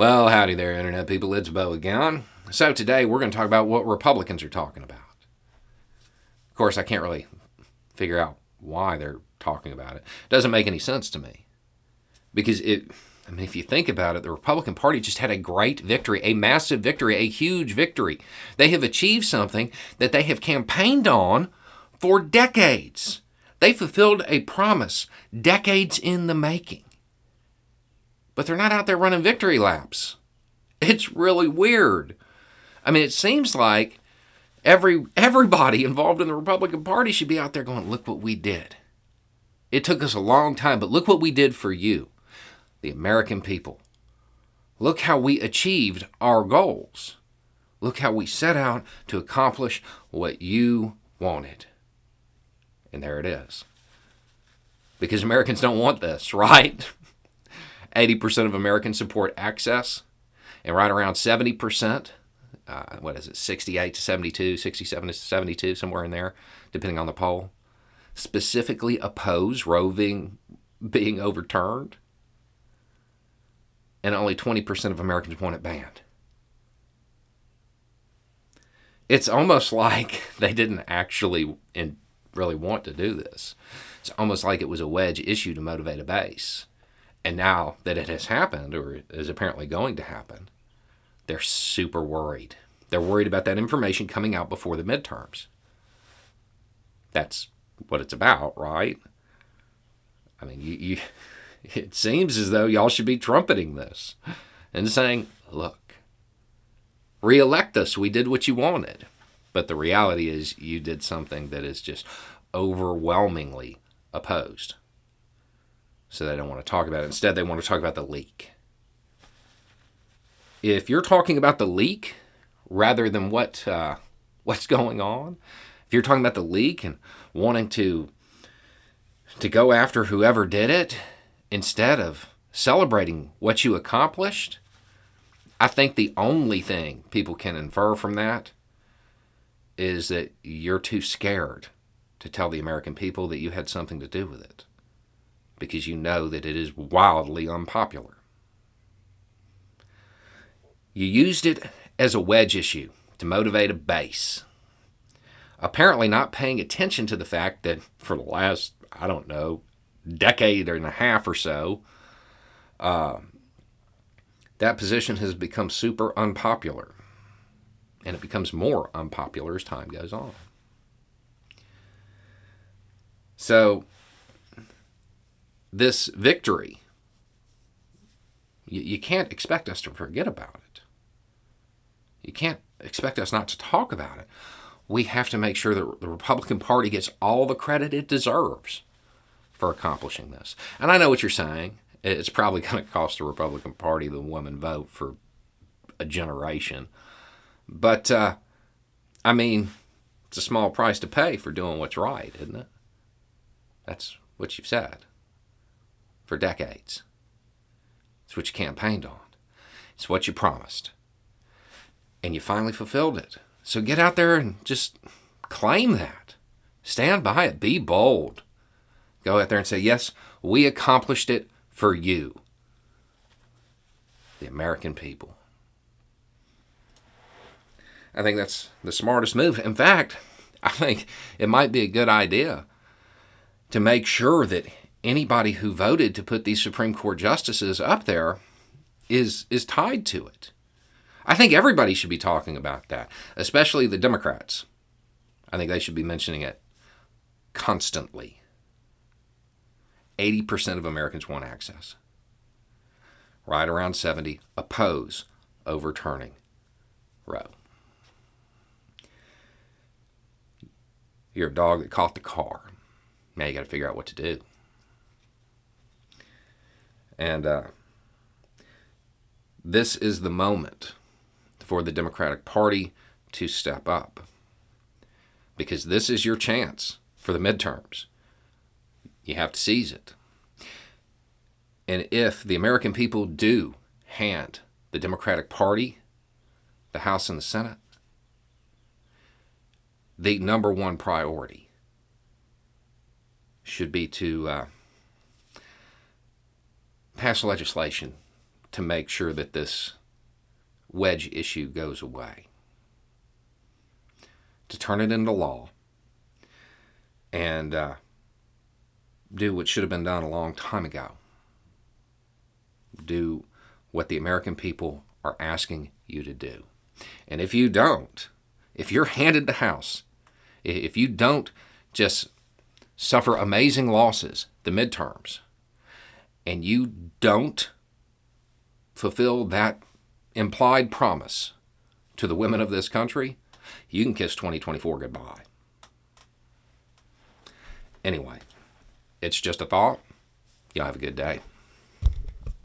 Well, howdy there, Internet people. It's Bo again. So today we're going to talk about what Republicans are talking about. Of course, I can't really figure out why they're talking about it. It doesn't make any sense to me. Because if you think about it, the Republican Party just had a great victory, a massive victory, a huge victory. They have achieved something that they have campaigned on for decades. They fulfilled a promise decades in the making. But they're not out there running victory laps. It's really weird. It seems like everybody involved in the Republican Party should be out there going, look what we did. It took us a long time, but look what we did for you, the American people. Look how we achieved our goals. Look how we set out to accomplish what you wanted. And there it is. Because Americans don't want this, right? 80% of Americans support access, and right around 70%, 68 to 72, 67 to 72, somewhere in there, depending on the poll, specifically oppose Roe being overturned, and only 20% of Americans want it banned. It's almost like they didn't actually really want to do this. It's almost like it was a wedge issue to motivate a base. And now that it has happened, or is apparently going to happen, they're super worried. They're worried about that information coming out before the midterms. That's what it's about, right? It seems as though y'all should be trumpeting this and saying, look, re-elect us. We did what you wanted. But the reality is you did something that is just overwhelmingly opposed. So they don't want to talk about it. Instead, they want to talk about the leak. If you're talking about the leak rather than what's going on, if you're talking about the leak and wanting to go after whoever did it instead of celebrating what you accomplished, I think the only thing people can infer from that is that you're too scared to tell the American people that you had something to do with it, because you know that it is wildly unpopular. You used it as a wedge issue to motivate a base, apparently not paying attention to the fact that for the last, decade and a half or so, that position has become super unpopular, and it becomes more unpopular as time goes on. So, this victory, you can't expect us to forget about it. You can't expect us not to talk about it. We have to make sure that the Republican Party gets all the credit it deserves for accomplishing this. And I know what you're saying. It's probably going to cost the Republican Party the woman vote for a generation. But, it's a small price to pay for doing what's right, isn't it? That's what you've said for decades. It's what you campaigned on. It's what you promised. And you finally fulfilled it. So get out there and just claim that. Stand by it. Be bold. Go out there and say, yes, we accomplished it for you, the American people. I think that's the smartest move. In fact, I think it might be a good idea to make sure that anybody who voted to put these Supreme Court justices up there is tied to it. I think everybody should be talking about that, especially the Democrats. I think they should be mentioning it constantly. 80% of Americans want access. Right around 70% oppose overturning Roe. You're a dog that caught the car. Now you got to figure out what to do. And this is the moment for the Democratic Party to step up, because this is your chance for the midterms. You have to seize it. And if the American people do hand the Democratic Party the House and the Senate, the number one priority should be to pass legislation to make sure that this wedge issue goes away. To turn it into law and do what should have been done a long time ago. Do what the American people are asking you to do. And if you don't, if you're handed the House, if you don't just suffer amazing losses, the midterms, and you don't fulfill that implied promise to the women of this country, you can kiss 2024 goodbye. Anyway, it's just a thought. Y'all have a good day.